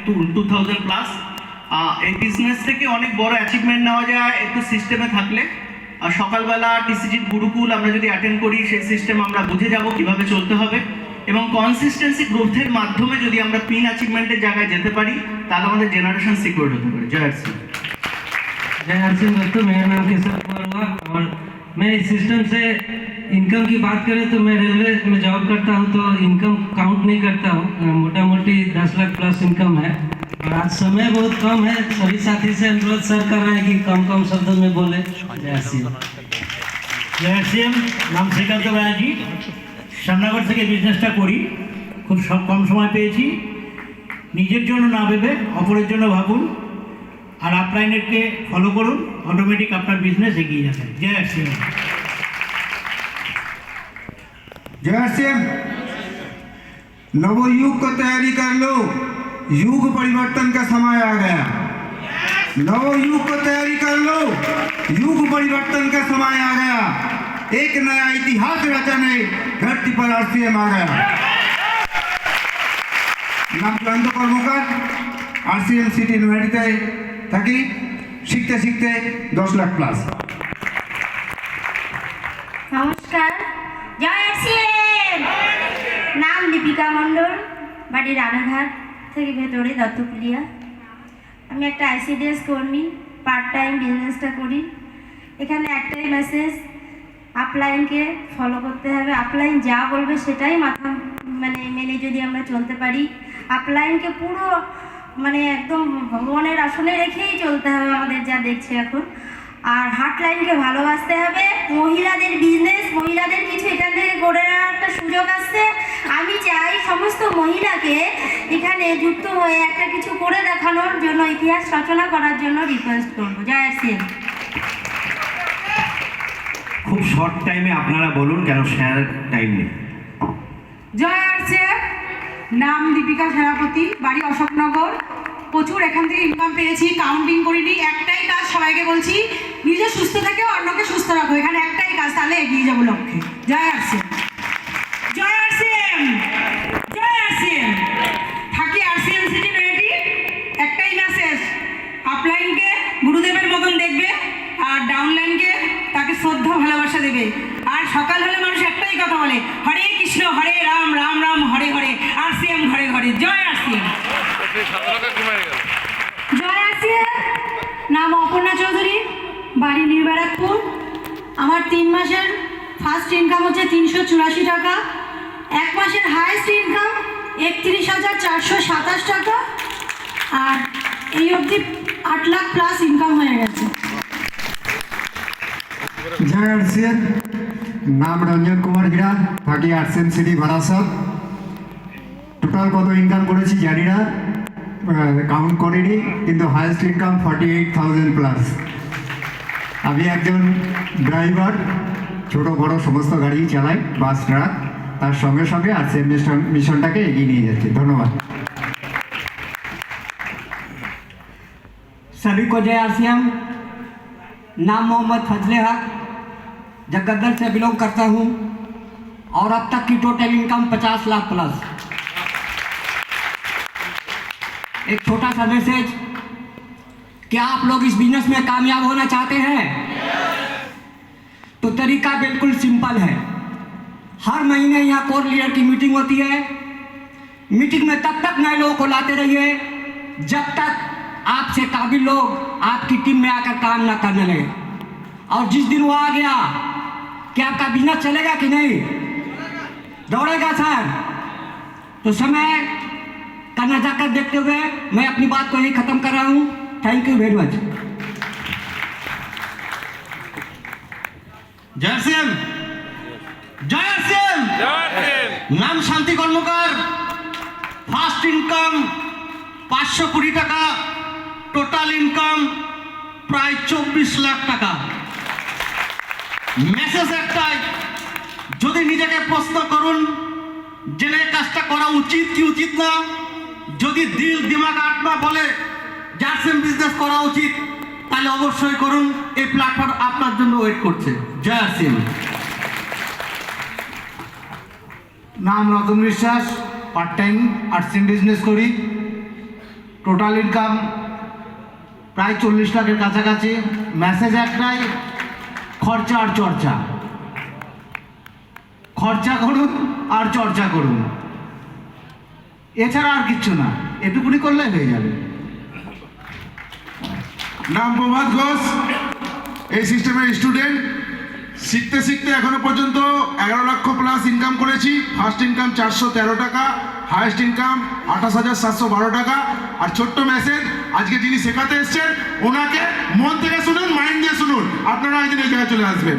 2000+। এই বিজনেস থেকে অনেক বড় অ্যাচিভমেন্ট নেওয়া যায় একটু সিস্টেমে থাকলে। আর সকালবেলা টিসিজির গুরুকুল আমরা যদি অ্যাটেন্ড করি, সেই সিস্টেম আমরা বুঝে যাব কিভাবে চলতে হবে, এবং কনসিস্টেন্সি গ্রোথের মাধ্যমে যদি আমরা পিন অ্যাচিভমেন্টের জায়গায় যেতে পারি, তাহলে আমাদের জেনারেশন সিকিউর হতে পারে। জয় আরসি। जय आरसीएम दोस्तों, मेरा नाम केशव कुमार हुआ और मैं इस सिस्टम से इनकम की बात करें तो मैं रेलवे में जॉब करता हूं, तो इनकम काउंट नहीं करता हूं। मोटा मोटी 10 लाख प्लस इनकम है। और आज समय बहुत कम है, सभी साथी से अनुरोध सर कर रहे हैं कि कम कम शब्दों में बोले। जय आरसीएम। जय आरसीएम। नाम শ্রীকান্ত ব্যানার্জি, শ্যামনগর থেকে বিজনেসটা করি। খুব কম সময় পেয়েছি। নিজের জন্য না ভেবে অপরের জন্য ভাবুন, আর আপলাইনেটকে ফলো করুন, অটোমেটিক আপনার বিজনেস এগিয়ে যাবে। জয় আরসিএম। जय आरसीएम। नवयुग को तैयारी कर लो, युग परिवर्तन का समय आ गया। नवयुग को तैयारी कर लो, युग परिवर्तन का समय आ गया। एक नया इतिहास रचने धरती पर आरसीएम आ गया। नाम জয়ন্ত কর্মকার, आरसीएम সিটি ইউনিভার্সিটিতে থাকি। শিখতে শিখতে 10 লাখ প্লাস। নমস্কার, জয় আরসিএম। নাম দীপিকা মণ্ডল, বাড়ি রানাঘাট থেকে ভেতরে দত্তপুলিয়া। আমি একটা আইসিডিএস কর্মী, পার্ট টাইম বিজনেসটা করি। এখানে একটাই মেসেজ, আপলাইনকে ফলো করতে হবে। আপলাইন যা বলবে সেটাই মাথা মেনে যদি আমরা চলতে পারি, আপলাইনকে পুরো একদম ভগবানের আসনে রেখেই চলতে হবে আমাদের, যা দেখছি এখন। আর হার্টলাইনকে ভালোবাসতে হবে। মহিলাদের বিজনেস, মহিলাদের কিছু এখান থেকে করে নেওয়ার একটা সুযোগ আসছে। আমি চাই সমস্ত মহিলাকে এখানে যুক্ত হয়ে একটা কিছু করে দেখানোর জন্য, ইতিহাস রচনা করার জন্য রিকোয়েস্ট করবো। জয় আরসিএম। খুব শর্ট টাইমে আপনারা বলুন, কেন শেয়ার টাইম নেই। জয় আরসিএম। নাম দীপিকা সেনাপতি, বাড়ি অশোকনগর। প্রচুর এখান থেকে ইনকাম পেয়েছি, কাউন্টিং করিনি। একটাই কাজ সবাইকে বলছি, নিজে সুস্থ থেকে অন্যকে সুস্থ রাখো। এখানে একটাই কাজ, তাহলে এগিয়ে যাবো লক্ষ্যে। জয় আরসিএম। জয় আরসিএম। জয় আরসিএম। থাকি আরসিএম সিটি রেডি। একটাই মেসেজ, আপলাইনকে গুরুদেবের মতন দেখবে, আর ডাউনলাইনকে তাকে শ্রদ্ধা ভালোবাসা দেবে। আর সকাল হলে মানুষ একটাই কথা বলে, হরে কৃষ্ণ হরে রাম, রাম রাম হরে হরে, আরসিএম ঘরে ঘরে। জয় আরসিএম। জয় আরসিএম। নাম অপর্ণা চৌধুরী, বাড়ি নির্বারাকপুর। আমার 3 মাসের ফার্স্ট ইনকাম হচ্ছে 384 টাকা। 1 মাসের হাইয়েস্ট ইনকাম 31,427 টাকা। আর এই অবধি 8 লাখ প্লাস ইনকাম হয়ে গেছে। जय आरसीएम। नाम रंजन कुमार गिरा, থাকি आरसीएम সিটি বারাসাত। টোটাল কত ইনকাম করেছি জানি না, কাউন্ট করিনি, কিন্তু হাইয়েস্ট ইনকাম 48,000 প্লাস। আমি একজন ড্রাইভার, ছোট বড় সমস্ত গাড়ি চালাই, বাস ট্রাক। তার সঙ্গে সঙ্গে আরসিএম মিশনটাকে এগিয়ে নিয়ে যাচ্ছি। ধন্যবাদ। सभी को जय आरसीएम। नाम मोहम्मद फजले हक, जगदल से बिलोंग करता हूँ, और अब तक की टोटल इनकम 50 लाख प्लस। एक छोटा सा मैसेज, क्या आप लोग इस बिजनेस में कामयाब होना चाहते हैं? तो तरीका बिल्कुल सिंपल है। हर महीने यहाँ कोर लीडर की मीटिंग होती है। मीटिंग में तब तक नए लोगों को लाते रहिए जब तक आपसे काबिल लोग आपकी टीम में आकर काम ना करने लगे। और जिस दिन वो आ गया, क्या आपका बिजनेस चलेगा कि नहीं? दौड़ेगा सर। तो समय का नजाकत देखते हुए मैं अपनी बात को यही खत्म कर रहा हूँ। Thank you very much. জয় আরসিএম। জয় আরসিএম। নাম শান্তি কর্মকার, ফার্স্ট ইনকাম 520 টাকা, টোটাল ইনকাম প্রায় 24 লাখ টাকা। মেসেজ একটাই, যদি নিজেকে প্রশ্ন করুন জেনে কাজটা করা উচিত কি উচিত না, যদি দিল দিমাগ আত্মা বলে যে আরসিএম বিজনেস করা উচিত, তাহলে অবশ্যই করুন। এই প্ল্যাটফর্ম আপনার জন্য ওয়েট করছে। জয় আরসিএম। নাম রতন বিশ্বাস, পার্ট টাইম আরসিএম বিজনেস করি। টোটাল ইনকাম প্রায় 40 লাখের কাছাকাছি। মেসেজ একটাই, খরচা আর চর্চা, খরচা করুন আর চর্চা করুন, এছাড়া আর কিচ্ছু না, এটুকুনি করলে হয়ে যাবে। নাম প্রভাত ঘোষ, এই সিস্টেমের স্টুডেন্ট। শিখতে শিখতে এখনো পর্যন্ত 11 লক্ষ প্লাস ইনকাম করেছি। ফার্স্ট ইনকাম 413 টাকা, হাইয়েস্ট ইনকাম 28,712 টাকা। আর ছোট্ট মেসেজ, আজকে যিনি শেখাতে এসছেন ওনাকে মন থেকে শুনুন, মাইন্ড দিয়ে শুনুন, আপনারা একদিন এই জায়গায় চলে আসবেন।